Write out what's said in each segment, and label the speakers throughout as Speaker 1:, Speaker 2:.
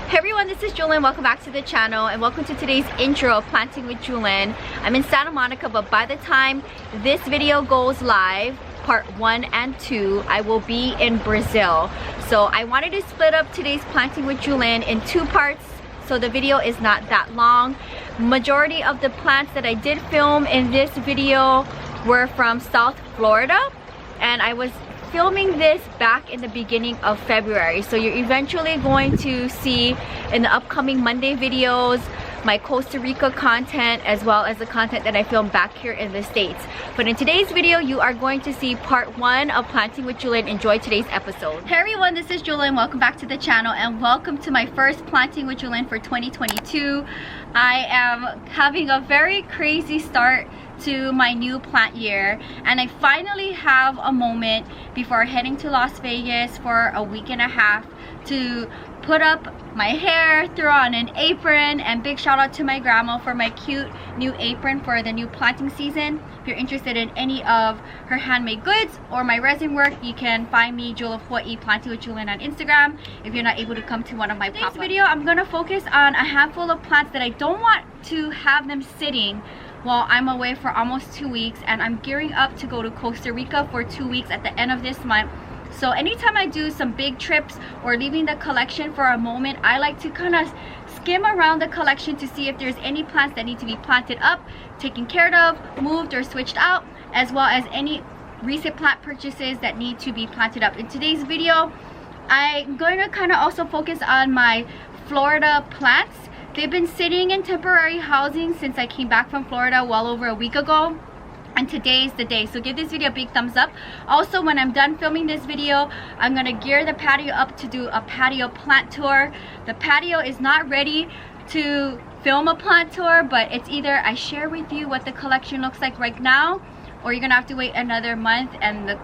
Speaker 1: Hey everyone, this is Jewelyn. Welcome back to the channel and welcome to today's intro of Planting with Jewelyn. I'm in Santa Monica, but by the time this video goes live, part 1 and 2, I will be in Brazil. So I wanted to split up today's Planting with Jewelyn in 2 parts so the video is not that long. Majority of the plants that I did film in this video were from South Florida, and I was filming this back in the beginning of February. So you're eventually going to see in the upcoming Monday videos my Costa Rica content as well as the content that I filmed back here in the States. But in today's video, you are going to see part 1 of Planting with Jewelyn. Enjoy today's episode. Hey everyone, this is Jewelyn. Welcome back to the channel and welcome to my first Planting with Jewelyn for 2022. I am having a very crazy start to my new plant year, and I finally have a moment before heading to Las Vegas for a week and a half to put up my hair, throw on an apron, and big shout out to my grandma for my cute new apron for the new planting season. If you're interested in any of her handmade goods or my resin work, you can find me Jewel of Hawaii Planting with Jewelyn on Instagram if you're not able to come to one of my pop-ups. In this video, I'm gonna focus on a handful of plants that I don't want to have them sitting while I'm away for almost 2 weeks, and I'm gearing up to go to Costa Rica for 2 weeks at the end of this month. So anytime I do some big trips or leaving the collection for a moment, I like to kind of skim around the collection to see if there's any plants that need to be planted up, taken care of, moved, or switched out, as well as any recent plant purchases that need to be planted up. In today's video, I'm going to kind of also focus on my Florida plants. They've been sitting in temporary housing since I came back from Florida well over a week ago, and today is the day. So give this video a big thumbs up. Also, when I'm done filming this video, I'm gonna gear the patio up to do a patio plant tour. The patio is not ready to film a plant tour, but it's either I share with you what the collection looks like right now, or you're gonna have to wait another month and the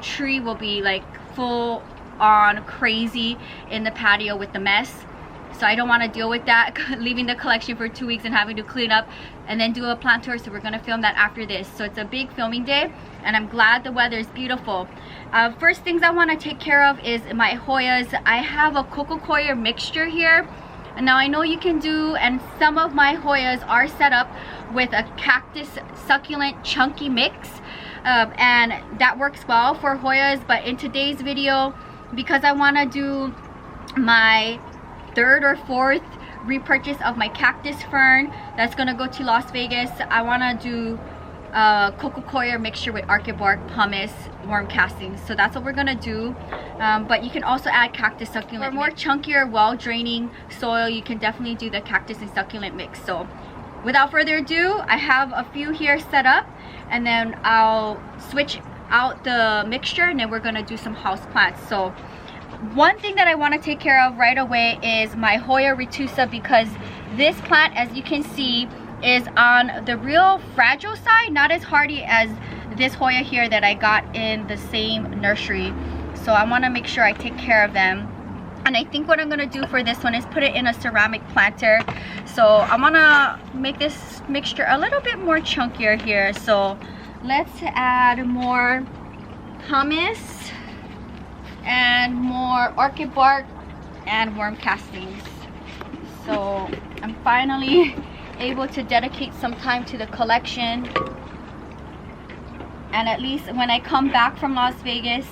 Speaker 1: tree will be like full on crazy in the patio with the mess. So I don't want to deal with that, leaving the collection for 2 weeks and having to clean up and then do a plant tour. So we're going to film that after this. So it's a big filming day and I'm glad the weather is beautiful. First things I want to take care of is my Hoyas. I have a coco coir mixture here. And now I know you can do, and some of my Hoyas are set up with a cactus succulent chunky mix. And that works well for Hoyas. But in today's video, because I want to do my 3rd or 4th repurchase of my Cactus Fern that's gonna go to Las Vegas, I want to do coco coir mixture with orchid bark, pumice, worm castings. So that's what we're gonna do. But you can also add cactus succulent. For more chunkier, well draining soil, you can definitely do the cactus and succulent mix. So without further ado, I have a few here set up, and then I'll switch out the mixture and then we're gonna do some house plants. So one thing that I want to take care of right away is my Hoya retusa, because this plant, as you can see, is on the real fragile side, not as hardy as this Hoya here that I got in the same nursery. So I want to make sure I take care of them. And I think what I'm going to do for this one is put it in a ceramic planter. So I want to make this mixture a little bit more chunkier here. So let's add more pumice and more orchid bark and worm castings. So I'm finally able to dedicate some time to the collection, and at least when I come back from Las Vegas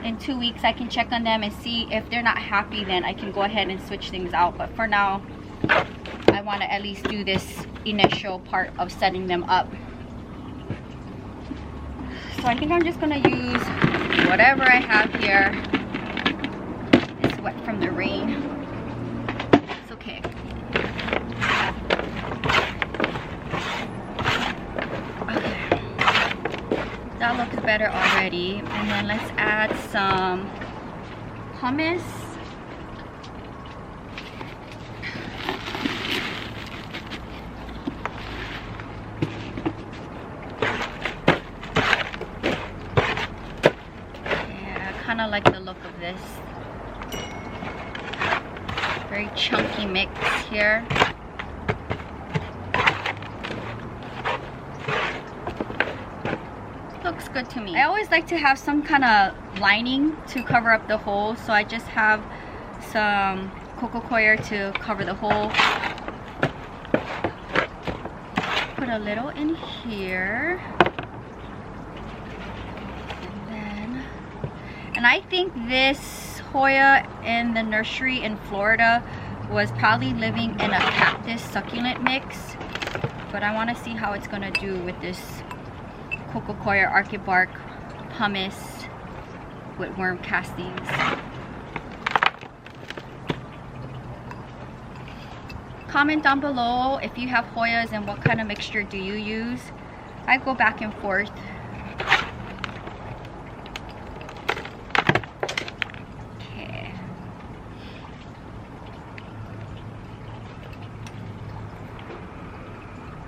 Speaker 1: in 2 weeks, I can check on them and see if they're not happy. Then I can go ahead and switch things out. But for now, I want to at least do this initial part of setting them up. So I think I'm just gonna use whatever I have here. It's wet from the rain. It's okay. Okay. That looks better already. And then let's add some pumice. Kind of like the look of this. Very chunky mix here. Looks good to me. I always like to have some kind of lining to cover up the hole, so I just have some coco coir to cover the hole. Put a little in here. And I think this Hoya in the nursery in Florida was probably living in a cactus succulent mix. But I want to see how it's going to do with this coco coir archibark pumice with worm castings. Comment down below if you have Hoyas and what kind of mixture do you use. I go back and forth. Okay.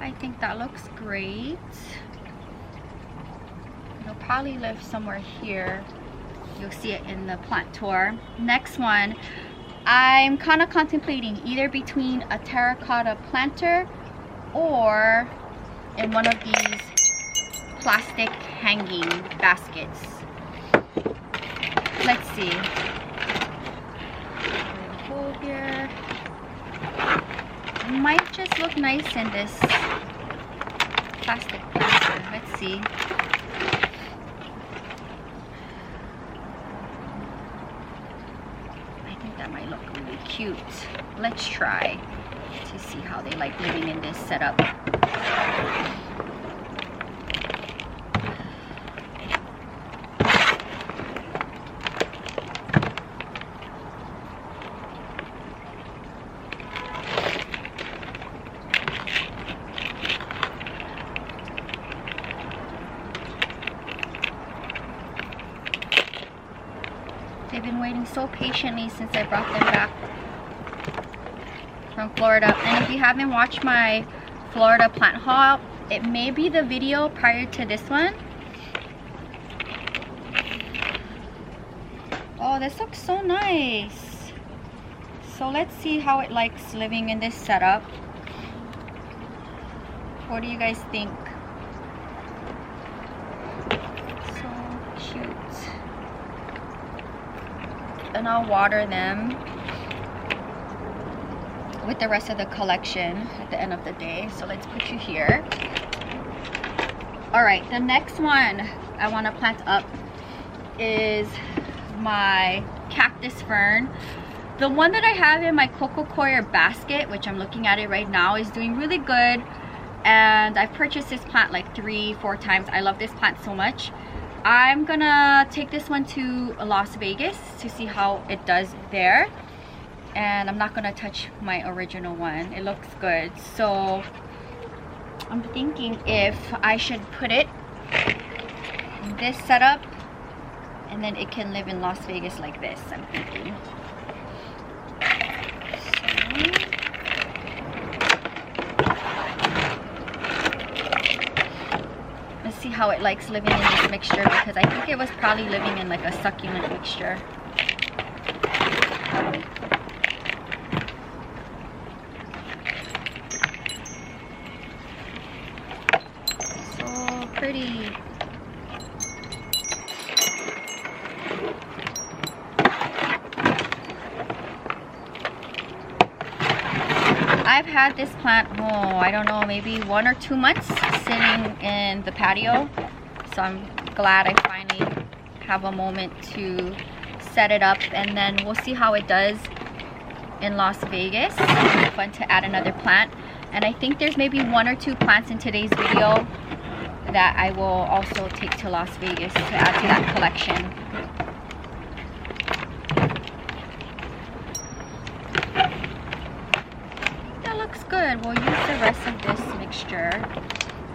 Speaker 1: I think that looks great. It'll probably live somewhere here. You'll see it in the plant tour. Next one, I'm kind of contemplating either between a terracotta planter or in one of these plastic hanging baskets. Let's see. Hole here. It might just look nice in this plastic planter. Let's see. That might look really cute. Let's try to see how they like living in this setup. They've been waiting so patiently since I brought them back from Florida. And if you haven't watched my Florida plant haul, it may be the video prior to this one. Oh, this looks so nice. So let's see how it likes living in this setup. What do you guys think? So cute. And I'll water them with the rest of the collection at the end of the day. So let's put you here. All right, the next one I want to plant up is my Cactus Fern. The one that I have in my coco coir basket, which I'm looking at it right now, is doing really good. And I've purchased this plant like 3-4 times. I love this plant so much. I'm gonna take this one to Las Vegas to see how it does there, and I'm not gonna touch my original one. It looks good, so I'm thinking if I should put it in this setup and then it can live in Las Vegas like this. I'm thinking. See how it likes living in this mixture, because I think it was probably living in like a succulent mixture. So pretty. I've had this plant, I don't know, maybe 1 or 2 months sitting in the patio. So I'm glad I finally have a moment to set it up, and then we'll see how it does in Las Vegas. It's fun to add another plant. And I think there's maybe 1 or 2 plants in today's video that I will also take to Las Vegas to add to that collection. Good. We'll use the rest of this mixture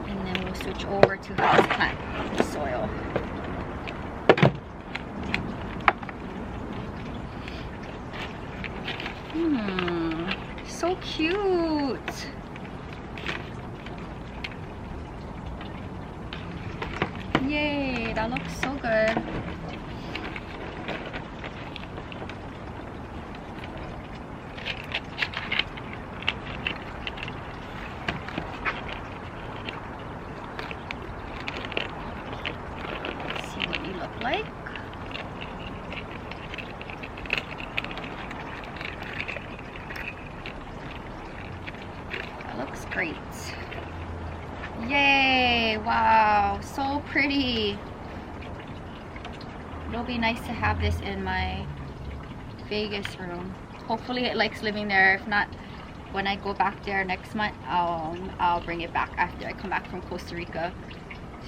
Speaker 1: and then we'll switch over to houseplant soil. So cute. Yay, that looks so good. Great. Yay! Wow, so pretty. It'll be nice to have this in my Vegas room. Hopefully it likes living there. If not, when I go back there next month, I'll bring it back after I come back from Costa Rica.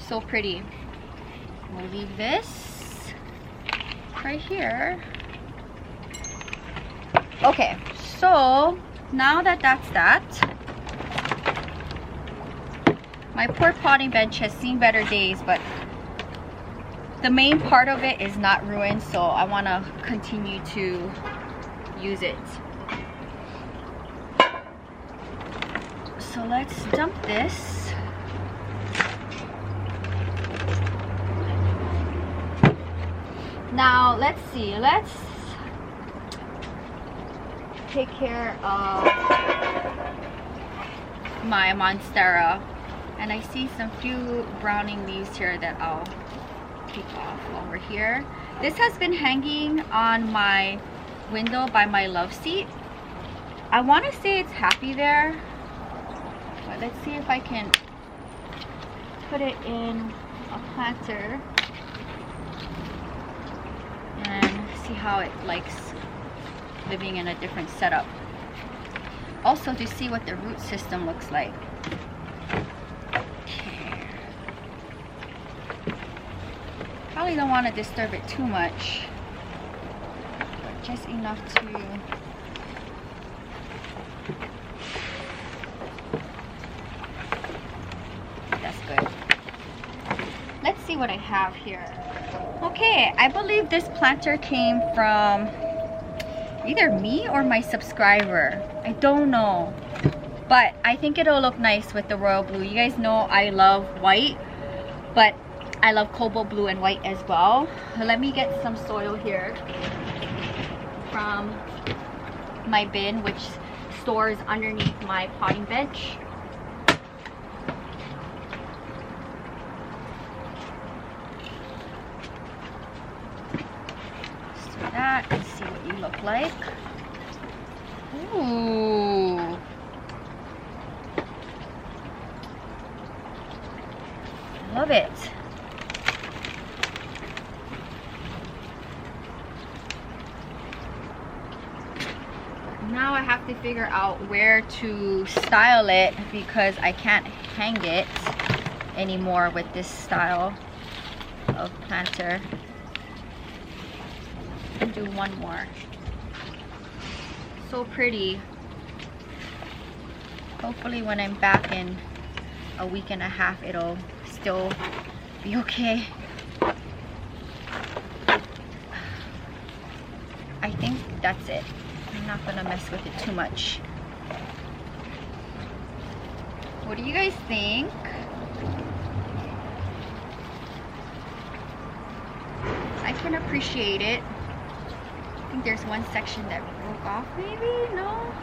Speaker 1: So pretty. We'll leave this right here. Okay, so now that that's that, my poor potting bench has seen better days, but the main part of it is not ruined, so I want to continue to use it. So let's dump this. Now let's see, let's take care of my monstera, and I see some few browning leaves here that I'll take off while we're here. This has been hanging on my window by my love seat. I want to say it's happy there, but let's see if I can put it in a planter and see how it likes living in a different setup. Also to see what the root system looks like. Okay. Probably don't want to disturb it too much, but just enough to that's good. Let's see what I have here. Okay, I believe this planter came from either me or my subscriber. I don't know, but I think it'll look nice with the royal blue. You guys know I love white, but I love cobalt blue and white as well. Let me get some soil here from my bin, which stores underneath my potting bench. That and see what you look like. Ooh. Love it. Now I have to figure out where to style it because I can't hang it anymore with this style of planter. Do one more. So pretty. Hopefully when I'm back in a week and a half it'll still be okay. I think that's it. I'm not gonna mess with it too much. What do you guys think? I can appreciate it. I think there's one section that broke off, maybe? No?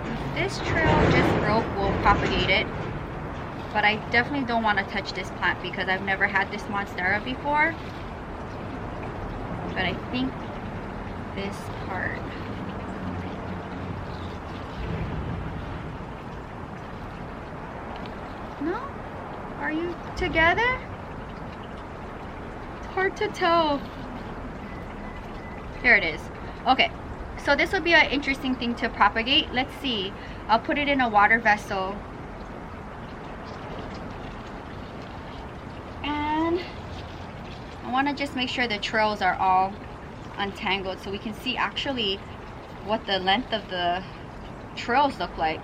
Speaker 1: If this trail just broke, we'll propagate it. But I definitely don't want to touch this plant because I've never had this monstera before. But I think this part. No? Are you together? It's hard to tell. There it is. Okay, so this will be an interesting thing to propagate. Let's see. I'll put it in a water vessel. And I want to just make sure the trails are all untangled so we can see actually what the length of the trails look like.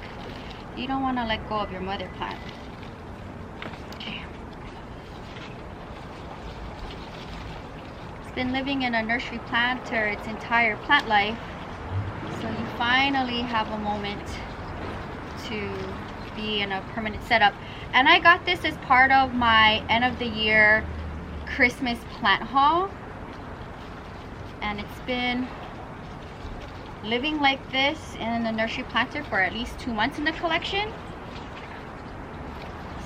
Speaker 1: You don't want to let go of your mother plant. Okay. It's been living in a nursery planter its entire plant life, so you finally have a moment to be in a permanent setup. And I got this as part of my end of the year Christmas plant haul, and it's been living like this in the nursery planter for at least 2 months in the collection.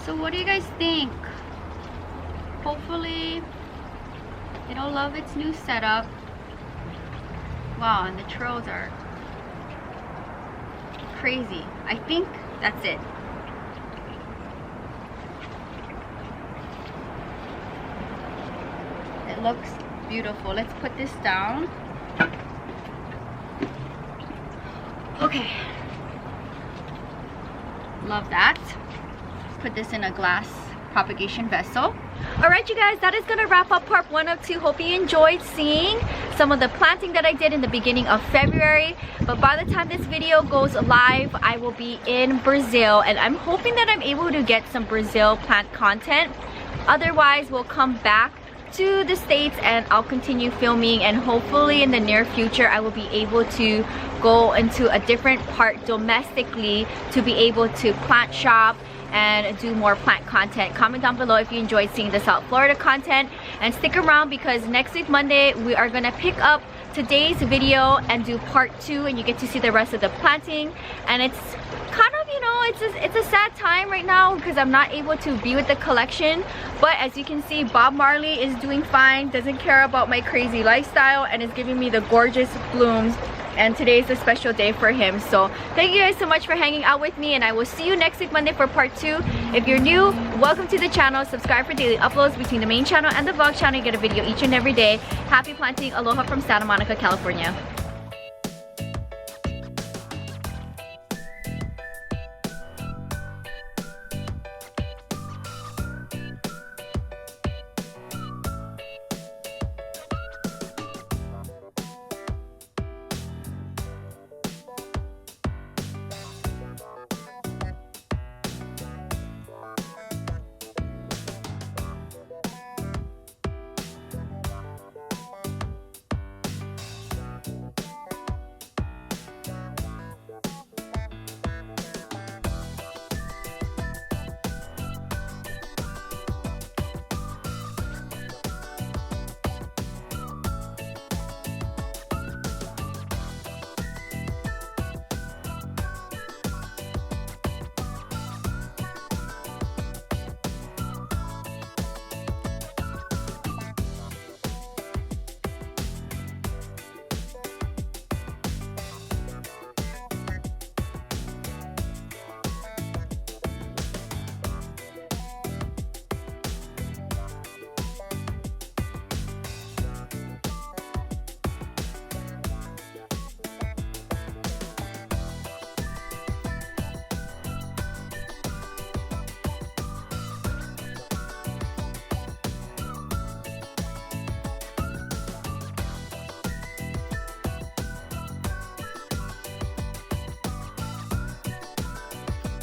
Speaker 1: So what do you guys think? Hopefully it'll love its new setup. Wow, and the trails are crazy. I think that's it. It looks beautiful. Let's put this down. Okay. Love that. Let's put this in a glass propagation vessel. Alright you guys, that is gonna wrap up part 1 of 2. Hope you enjoyed seeing some of the planting that I did in the beginning of February. But by the time this video goes live, I will be in Brazil, and I'm hoping that I'm able to get some Brazil plant content. Otherwise, we'll come back to the States and I'll continue filming, and hopefully in the near future I will be able to go into a different part domestically to be able to plant shop and do more plant content. Comment down below if you enjoyed seeing the South Florida content, and stick around because next week Monday we are gonna pick up today's video and do part 2, and you get to see the rest of the planting. And it's kind of, you know, it's a sad time right now because I'm not able to be with the collection, but as you can see, Bob Marley is doing fine, doesn't care about my crazy lifestyle, and is giving me the gorgeous blooms. And today is a special day for him. So thank you guys so much for hanging out with me, and I will see you next week Monday for part 2. If you're new, welcome to the channel. Subscribe for daily uploads between the main channel and the vlog channel. You get a video each and every day. Happy planting. Aloha from Santa Monica, California.